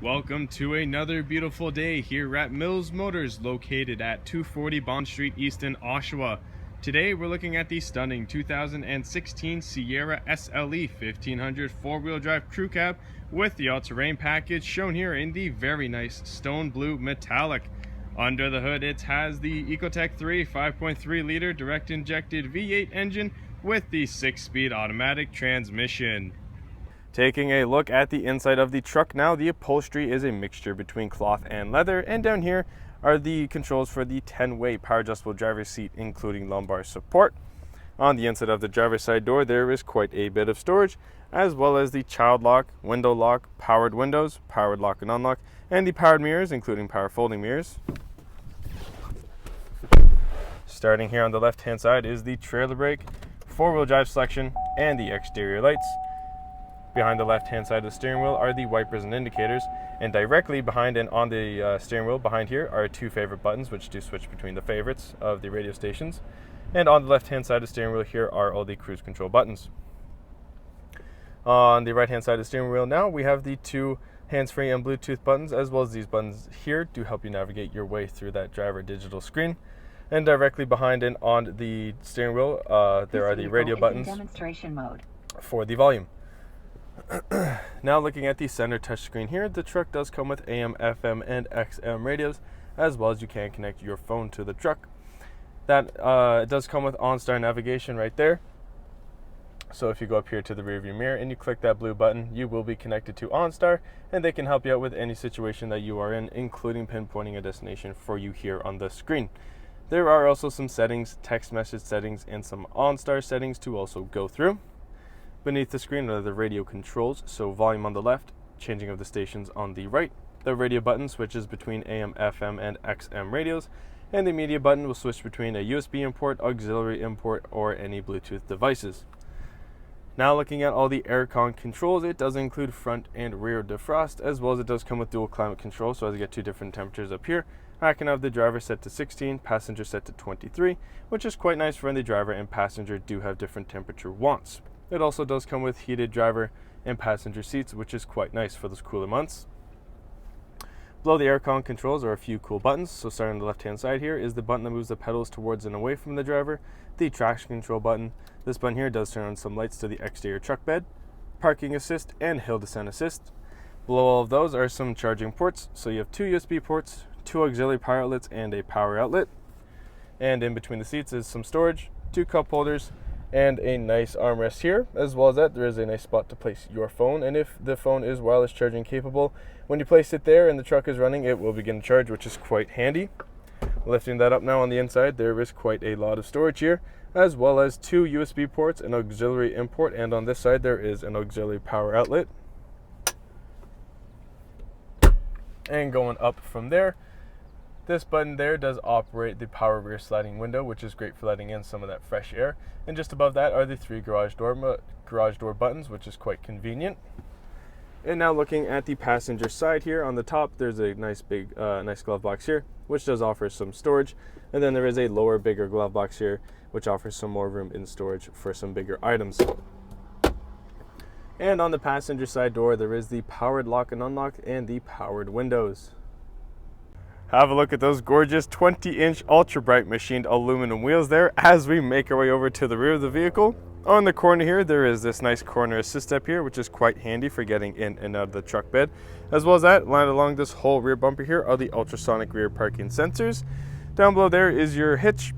Welcome to another beautiful day here at Mills Motors, located at 240 Bond Street East in Oshawa. Today we're looking at the stunning 2016 Sierra SLE 1500 four-wheel drive crew cab with the all-terrain package shown here in the very nice stone blue metallic. Under the hood it has the Ecotec 3 5.3 liter direct injected V8 engine with the 6-speed automatic transmission. Taking a look at the inside of the truck now, the upholstery is a mixture between cloth and leather, and down here are the controls for the 10-way power adjustable driver's seat, including lumbar support. On the inside of the driver's side door, there is quite a bit of storage, as well as the child lock, window lock, powered windows, powered lock and unlock, and the powered mirrors, including power folding mirrors. Starting here on the left-hand side is the trailer brake, four-wheel drive selection, and the exterior lights. Behind the left-hand side of the steering wheel are the wipers and indicators, and directly behind and on the steering wheel behind here are two favorite buttons, which do switch between the favorites of the radio stations. And on the left-hand side of the steering wheel here are all the cruise control buttons. On the right-hand side of the steering wheel now, we have the two hands-free and Bluetooth buttons, as well as these buttons here to help you navigate your way through that driver digital screen. And directly behind and on the steering wheel, there are the radio buttons demonstration mode for the volume. Now looking at the center touchscreen here, the truck does come with AM, FM, and XM radios, as well as you can connect your phone to the truck. That it does come with OnStar navigation right there. So if you go up here to the rearview mirror and you click that blue button, you will be connected to OnStar, and they can help you out with any situation that you are in, including pinpointing a destination for you here on the screen. There are also some settings, text message settings, and some OnStar settings to also go through. Beneath the screen are the radio controls, so volume on the left, changing of the stations on the right. The radio button switches between AM, FM, and XM radios, and the media button will switch between a USB import, auxiliary import, or any Bluetooth devices. Now looking at all the Aircon controls, it does include front and rear defrost, as well as it does come with dual climate control, so as you get two different temperatures up here. I can have the driver set to 16, passenger set to 23, which is quite nice for when the driver and passenger do have different temperature wants. It also does come with heated driver and passenger seats, which is quite nice for those cooler months. Below the Aircon controls are a few cool buttons. So starting on the left-hand side here is the button that moves the pedals towards and away from the driver, the traction control button. This button here does turn on some lights to the exterior truck bed, parking assist, and hill descent assist. Below all of those are some charging ports. So you have two USB ports, two auxiliary power outlets, and a power outlet. And in between the seats is some storage, two cup holders, and a nice armrest here. As well as that, there is a nice spot to place your phone, and if the phone is wireless charging capable, when you place it there and the truck is running, it will begin to charge, which is quite handy. Lifting that up now on the inside, there is quite a lot of storage here, as well as two USB ports, an auxiliary import, and on this side there is an auxiliary power outlet. And going up from there, this button there does operate the power rear sliding window, which is great for letting in some of that fresh air. And just above that are the three garage door buttons, which is quite convenient. And now looking at the passenger side here, on the top there's a nice big nice glove box here, which does offer some storage. And then there is a lower, bigger glove box here, which offers some more room in storage for some bigger items. And on the passenger side door, there is the powered lock and unlock and the powered windows. Have a look at those gorgeous 20-inch ultra bright machined aluminum wheels there as we make our way over to the rear of the vehicle. On the corner here, there is this nice corner assist step here, which is quite handy for getting in and out of the truck bed. As well as that, lined along this whole rear bumper here are the ultrasonic rear parking sensors. Down below there is your hitch.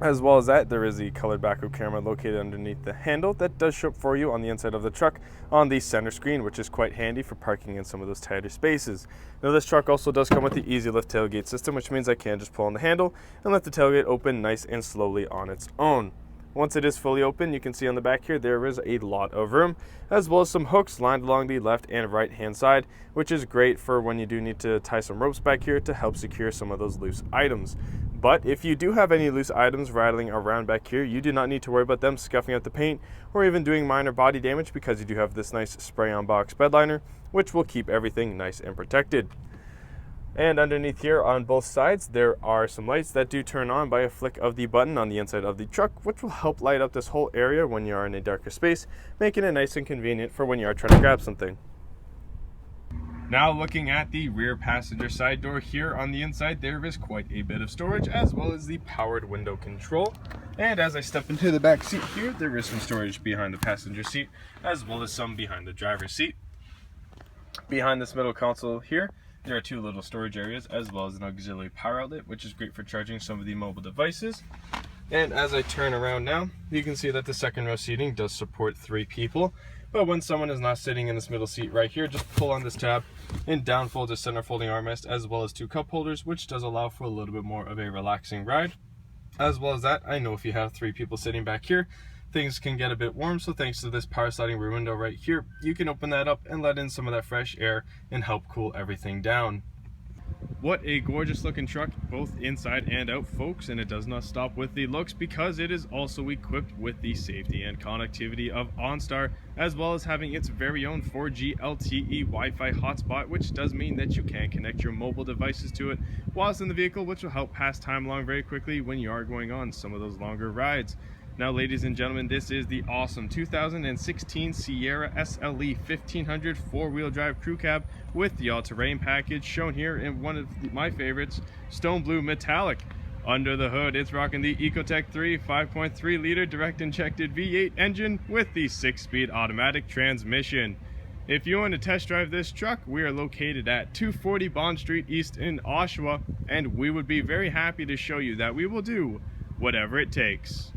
As well as that, there is the colored backup camera located underneath the handle that does show up for you on the inside of the truck on the center screen, which is quite handy for parking in some of those tighter spaces. Now this truck also does come with the easy lift tailgate system, which means I can just pull on the handle and let the tailgate open nice and slowly on its own. Once it is fully open, you can see on the back here there is a lot of room, as well as some hooks lined along the left and right hand side, which is great for when you do need to tie some ropes back here to help secure some of those loose items. But if you do have any loose items rattling around back here, you do not need to worry about them scuffing up the paint or even doing minor body damage, because you do have this nice spray-on box bed liner, which will keep everything nice and protected. And underneath here on both sides, there are some lights that do turn on by a flick of the button on the inside of the truck, which will help light up this whole area when you are in a darker space, making it nice and convenient for when you are trying to grab something. Now looking at the rear passenger side door here on the inside, there is quite a bit of storage as well as the powered window control. And as I step into the back seat here, there is some storage behind the passenger seat as well as some behind the driver's seat. Behind this middle console here, there are two little storage areas as well as an auxiliary power outlet, which is great for charging some of the mobile devices. And as I turn around now, you can see that the second row seating does support 3 people. But when someone is not sitting in this middle seat right here, just pull on this tab and downfold the center folding armrest as well as 2 cup holders, which does allow for a little bit more of a relaxing ride. As well as that, I know if you have 3 people sitting back here, things can get a bit warm, so thanks to this power sliding rear window right here, you can open that up and let in some of that fresh air and help cool everything down. What a gorgeous looking truck, both inside and out, folks, and it does not stop with the looks because it is also equipped with the safety and connectivity of OnStar, as well as having its very own 4G LTE Wi-Fi hotspot, which does mean that you can connect your mobile devices to it whilst in the vehicle, which will help pass time along very quickly when you are going on some of those longer rides. Now, ladies and gentlemen, this is the awesome 2016 Sierra SLE 1500 4-wheel drive crew cab with the all-terrain package shown here in one of my favorites, Stone Blue Metallic. Under the hood, it's rocking the Ecotec 3 5.3 liter direct injected V8 engine with the 6-speed automatic transmission. If you want to test drive this truck, we are located at 240 Bond Street East in Oshawa, and we would be very happy to show you that we will do whatever it takes.